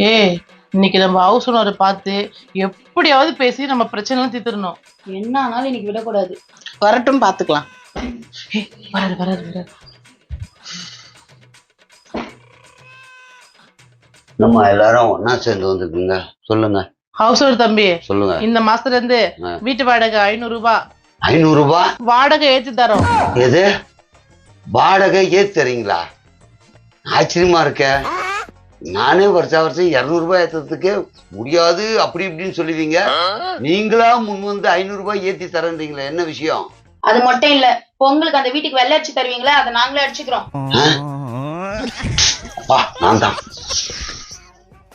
ஏய், இன்னைக்கு நம்ம ஹவுஸ் ஓனரை பார்த்து எப்படியாவது பேசி நம்ம பிரச்சனை தீர்த்துடணும். என்ன ஆனாலும் இன்னைக்கு விடக்கூடாது. வரட்டும் பாத்துக்கலாம். ஏய், வராரு வராரு வராரு. நம்ம எல்லாரும் ஒன்னா சேர்ந்து வந்துருக்குங்க. சொல்லுங்க ஹவுஸ் ஓனர் தம்பி, சொல்லுங்க. இந்த மாசத்துல இருந்து வீட்டு வாடகை 500 ரூபாய். 500 ரூபாய் வாடகை ஏத்தி தரோம். எது வாடகை ஏத்துறீங்களா? ஆச்சரியமா இருக்க. நானே வருஷம் 200 ரூபாய் ஏத்துறதுக்கே முடியாது அப்படி இப்படின்னு சொல்லுவீங்க. நீங்களா முன் வந்து 500 ரூபாய் ஏத்தி தரன்றீங்களா? என்ன விஷயம்? அது மட்டும் இல்ல, பொங்கலுக்கு அந்த வீட்டுக்கு வெள்ளை அடிச்சு தருவீங்களா, அதை நாங்களே அடிச்சுக்கிறோம். அப்பா நான் தான்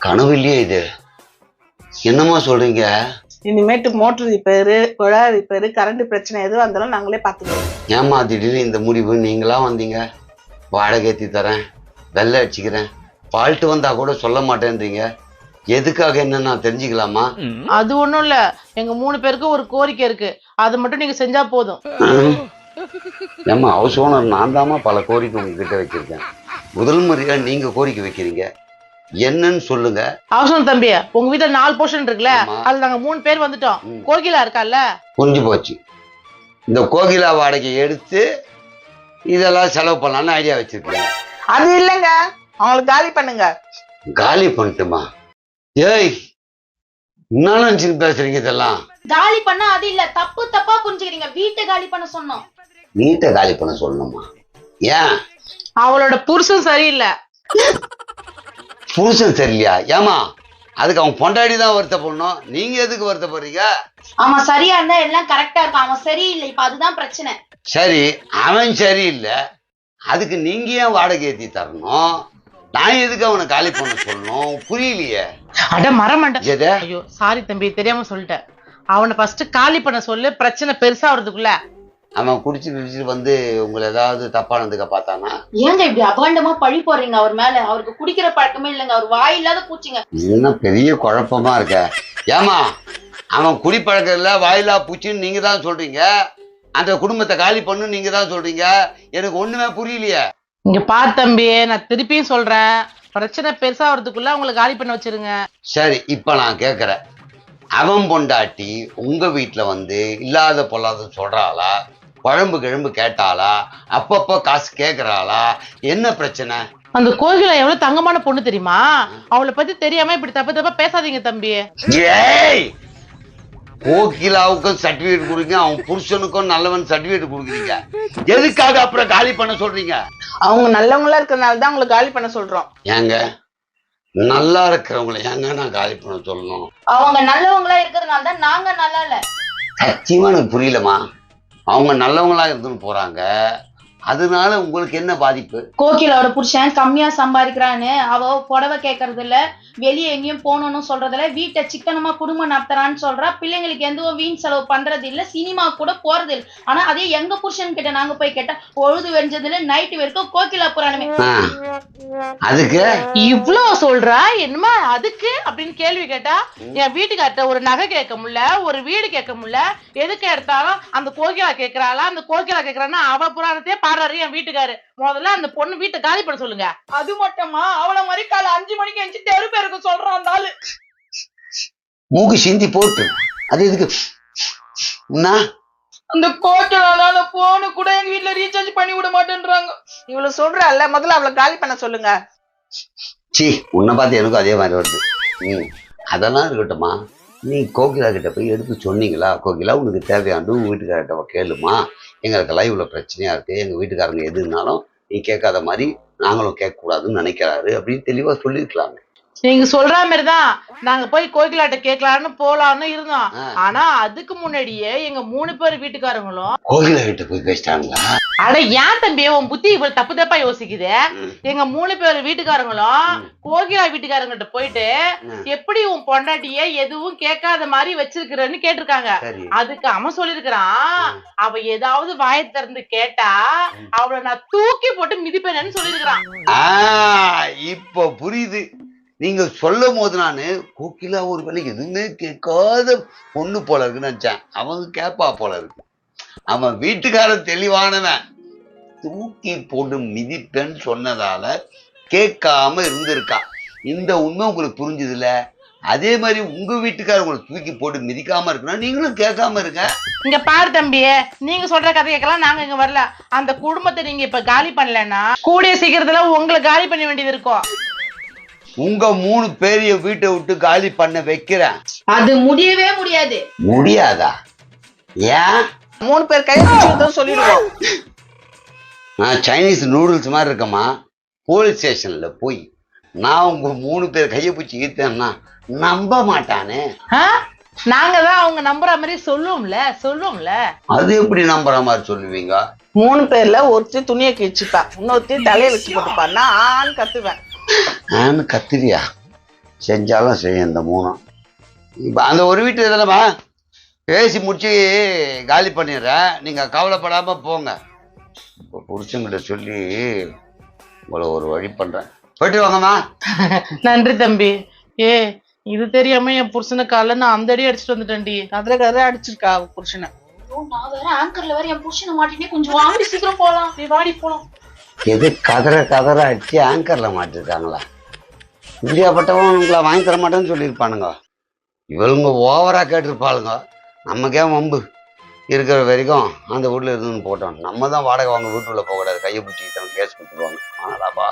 கனவு இல்லையே இது. என்னமா சொல்றீங்க? இனிமேட்டு மோட்டர் ரிப்பேரு, குழாய் ரிப்பேரு, கரண்ட் பிரச்சனை எதுவும் இருந்தாலும் நாங்களே பாத்துக்கிறோம். ஏமா திடீர்னு இந்த முடிவு? நீங்களா வந்தீங்க. வாடகை ஏத்தி தரேன், வெள்ளை அடிச்சுக்கிறேன், ஃபால்ட் வந்தா கூட சொல்ல மாட்டேன்றீங்க. எதுக்காக என்ன நான் தெரிஞ்சுக்கலாமா? அது ஒண்ணும் இல்ல, எங்க 3 பேருக்கு ஒரு கோரிக்கை இருக்கு, அது மட்டும் நீங்க செஞ்சா போதும். ஏமா ஹவுஸ் ஓனர் நான் தாமா பல கோரிக்கை உங்ககிட்ட வச்சிருக்கேன். முதல் முறையா நீங்க கோரிக்கை வைக்கிறீங்க, என்னன்னு சொல்லுங்க. ஹவுஸ் ஓனர் தம்பி, உங்க வீட்டுல 4 போர்ஷன் இருக்குல்ல, ஆமா. அதுல நாங்க 3 பேர் வந்துட்டோம். கோகிலா இருக்கால, புரிஞ்சு போச்சு. இந்த கோகிலா வாடகை எடுத்து இதெல்லாம் செலவு பண்ணலான்னு ஐடியா வச்சிருக்கீங்க. அது இல்லைங்க, அவங்களுக்கு காலி பண்ணுங்க. காலி பண்ணட்டுமா? ஏய், என்ன நினைச்சுட்டு பேசுறீங்க இதெல்லாம்? காலி பண்ணா அது இல்ல, தப்பு தப்பா புரிஞ்சுக்கிறீங்க. வீட்டை காலி பண்ண சொன்னோம். வீட்டை காலி பண்ண சொல்லணுமா? ஏன்? அவளோட புருஷன் சரியில்லை. புருஷன் சரியில்லையா? ஏமா அதுக்கு அவன் பொண்டாடி தான் வருத்தப்படணும், நீங்க எதுக்கு வருத்தப்படுறீங்க? அவன் சரியா இருந்தா எல்லாம் கரெக்டா இருக்கும். அவன் சரியில்லை, இப்ப அதுதான் பிரச்சனை. சரி, அவன் சரியில்லை, அதுக்கு நீங்க ஏன் வாடகை ஏத்தி தரணும்? நான் எதுக்கு அவனை காலி பண்ண சொல்லணும்? புரியலையே. அட மரமாண்ட. எது? ஐயோ சாரி தம்பி, தெரியாம சொல்லிட்டேன். அவனை ஃபர்ஸ்ட் காலி பண்ண சொல்லு, பிரச்சனை பெருசா வருதுக்குள்ள. அவன் குடிச்சிட்டு வந்து உங்களை ஏதாவது தப்பானதுக்க பார்த்தானா? ஏங்க இப்படி அபாண்டமா பழி போடுறீங்க அவர் மேல? அவருக்கு குடிக்கிற பழக்கமே இல்லைங்க, அவர் வாய் இல்லாத பூச்சிங்க. என்ன பெரிய குழப்பமா இருக்க? ஏமா அவன் குடிப்பழக்கம் இல்ல, வாயிலா பூச்சின்னு நீங்க தான் சொல்றீங்க, அந்த குடும்பத்தை காலி பண்ணு நீங்க தான் சொல்றீங்க. எனக்கு ஒண்ணுமே புரியலையே. இங்க பார் தம்பி, நான் திருப்பியும் சொல்றேன், பிரச்சனை பெருசா வரதுக்குள்ள உங்களை காலி பண்ண வச்சிருங்க. சரி, இப்ப நான் கேக்குறேன், அவன் பொண்டாட்டி உங்க வீட்டுல வந்து இல்லாத பொல்லாத சொல்றாளா? குழம்பு கிழம்பு கேட்டாளா? அப்பப்போ காசு கேக்குறாளா? என்ன பிரச்சனை? அந்த கோகிலா எவ்வளவு தங்கமான பொண்ணு தெரியுமா? அவளை பத்தி தெரியாம இப்படி தப்பு தப்பா பேசாதீங்க தம்பி. ஏய், கோகிலாவுக்கும் சர்டிபிகேட் கொடுங்க, அவன் புருஷனுக்கும் நல்லவன் சர்டிபிகேட் கொடுக்குறீங்க. எதுக்காக அப்புறம் காலி பண்ண சொல்றீங்க? அவங்க நல்லவங்களா இருக்கிறதுனால தான் உங்களுக்கு காலி பண்ண சொல்றோம். ஏங்க நல்லா இருக்கிறவங்களை ஏங்க நான் காலி பண்ண சொல்லணும்? அவங்க நல்லவங்களா இருக்கிறதுனால தான் நாங்க நல்லா இல்ல. சத்தியமா எனக்கு புரியலமா. அவங்க நல்லவங்களா இருந்துன்னு போறாங்க, அதனால உங்களுக்கு என்ன பாதிப்பு? கோகிலாவோட புருஷன் கம்மியா சம்பாதிக்கிறான்னு அவ புடவை கேட்கறது இல்ல, வெளியே எங்கேயும் போகணும்னு சொல்றதுல, வீட்டை சிக்கனமா குடும்பம் நடத்துறான்னு சொல்றா, பிள்ளைங்களுக்கு எதுவும் வீண் செலவு பண்றது இல்ல, சினிமா கூட போறது இல்ல. ஆனா அதே எங்க புருஷன் கிட்ட நாங்க போய் கேட்டா பொழுது வெஞ்சதுல நைட்டு வரைக்கும் கோகிலா புராணமே. அதுக்கு இவ்வளவு சொல்றா என்னமா அதுக்கு அப்படின்னு கேள்வி கேட்டா, என் வீட்டுக்கார்ட்ட ஒரு நகை கேட்க முடியல, ஒரு வீடு கேட்க முடியல, எதுக்கு எடுத்தாலும் அந்த கோகிலா கேட்கறாளா, அந்த கோகிலா கேட்கறான்னா அவ புராணத்தையே பாடுறாரு என் வீட்டுக்காரு. முதல்ல அந்த பொண்ணு வீட்டை காலி பண்ண சொல்லுங்க. அது மட்டுமா, அவளை மாதிரி காலை 5 மணிக்கு எஞ்சி தெரு பேருக்கு சொல்றான் அந்த ஆளு. மூக்கு சிந்தி போட்டு அது எதுக்கு? அந்த கோகிலால அந்த போனு கூட எங்க வீட்டுல ரீசார்ஜ் பண்ணி விட மாட்டேன்றாங்க. இவ்வளவு சொல்றல்ல, முதல்ல அவளை காலி பண்ண சொல்லுங்க. சி, உன்னை பார்த்து எனக்கும் அதே மாதிரி வருது. அதெல்லாம் இருக்கட்டுமா, நீ கோகிலா கிட்ட போய் எடுத்து சொன்னீங்களா? கோகிலா உனக்கு தேவையாண்டு உங்க வீட்டுக்கார்ட்ட கேளுமா, எங்களுக்கு லைவ்ல பிரச்சனையா இருக்கு, எங்க வீட்டுக்காரங்க எதுனாலும் நீ கேட்காத மாதிரி நாங்களும் கேட்க கூடாதுன்னு நினைக்கிறாரு அப்படின்னு தெளிவா சொல்லிருக்கலாங்க. நீங்க சொல்ற மாதிரிதான் நாங்க போய் கோகிலாட்ட கேட்கலான்னு போலான்னு இருந்தோம். ஆனா அதுக்கு முன்னாடியே எங்க 3 பேர் வீட்டுக்காரங்களும் கோகிலா கிட்ட போய் பேசிட்டாங்களா? அட ஏன் தம்பி உன் புத்தி இவ்வளவு தப்பு தப்பா யோசிக்குது? எங்க 3 பேர் வீட்டுக்காரங்களும் கோகிலா வீட்டுக்காரங்கிட்ட போயிட்டு எப்படி உன் பொண்டாட்டிய எதுவும் கேட்காத மாதிரி வச்சிருக்கிறன்னு கேட்டிருக்காங்க. அதுக்கு அவன் சொல்லிருக்கிறான், அவ ஏதாவது வாயை திறந்து கேட்டா அவளை நான் தூக்கி போட்டு மிதிப்பேன்னு சொல்லிருக்கிறான். இப்ப புரியுது. நீங்க சொல்லும் போது நானு கோகிலா ஒரு வேலை எதுவுமே கேட்காத பொண்ணு போல இருக்குன்னு நினைச்சேன். அவங்க கேப்பா போல இருக்கு. அவன் வீட்டுக்காரன் தெளிவானவன், தூக்கி போட்டு மிதிப்பேன்னு சொன்னதால கேட்காம இருந்திருக்கா. இந்த உண்மை உங்களுக்கு புரிஞ்சுதுல? அதே மாதிரி உங்க வீட்டுக்காரர் உங்களை தூக்கி போட்டு மிதிக்காம இருக்கணும், நீங்களும் கேட்காம இருங்க. இங்க பாரு தம்பி, நீங்க சொல்ற கதை கேட்கலாம் நாங்க இங்க வரல. அந்த குடும்பத்தை நீங்க இப்ப காலி பண்ணலன்னா கூடிய சீக்கிரத்துல உங்களை காலி பண்ண வேண்டியது இருக்கும். உங்க 3 பேரைய வீட்டை விட்டு காலி பண்ண வைக்கிறேன். அது முடியவே முடியாது. முடியாதா? ஏன்? 3 பேர் கையை சொல்லிடுவோம். நான் சைனீஸ் நூடுல்ஸ் மாதிரி இருக்கமா, போலீஸ் ஸ்டேஷன்ல போய் நான் உங்க 3 பேர் கையை பிடிச்சி ஈர்த்தேன்னா நம்ப மாட்டானே. நாங்க தான் அவங்க நம்புற மாதிரி சொல்லுவோம்ல. அது எப்படி நம்புற மாதிரி சொல்லுவீங்க? 3 பேர்ல ஒருத்தி துணியை கிழிச்சுப்பா, இன்னொருத்தி தலையை வச்சு போட்டுப்பா, நான் ஆன்னு கத்துவேன். ஆன்னு கத்துறியா? செஞ்சாலும் செய்ய இந்த 3. இப்ப அந்த ஒரு வீட்டு தானேமா பேசி முடிச்சு காலி பண்ணிடுறேன், நீங்க கவலைப்படாம போங்க. இப்போ புருஷங்கிட்ட சொல்லி உங்களை ஒரு வழி பண்றேன், போயிட்டு வாங்கம்மா. நன்றி தம்பி. இது தெரியாம என் புருஷனை கால நான் அந்த அடி அடிச்சுட்டு வந்துட்டேன்டி. கதை அடிச்சிருக்கா புருஷனை. நான் வேற ஆங்கர்ல வேற என் புருஷனை மாட்டினே, கொஞ்சம் வாடி சீக்கிரம் போலாம். நீ வாடி போலாம். எது கதற அடிச்சு ஆங்கர்ல மாட்டிருக்காங்களா? இந்தியாப்பட்டவன் உங்களை வாங்கி தர மாட்டேன்னு சொல்லியிருப்பானுங்க. இவளுங்க ஓவரா கேட்டிருப்பாளுங்க. நமக்கே வம்பு இருக்கிற வரைக்கும் அந்த வீட்டுல இருந்துன்னு போட்டோம். நம்ம தான் வாடகை வாங்க வீட்டுக்குள்ள போகக்கூடாது, கையை பிடிச்சிக்கிட்டாங்க கேஸ் கொடுத்துருவாங்க. ஆனாடாப்பா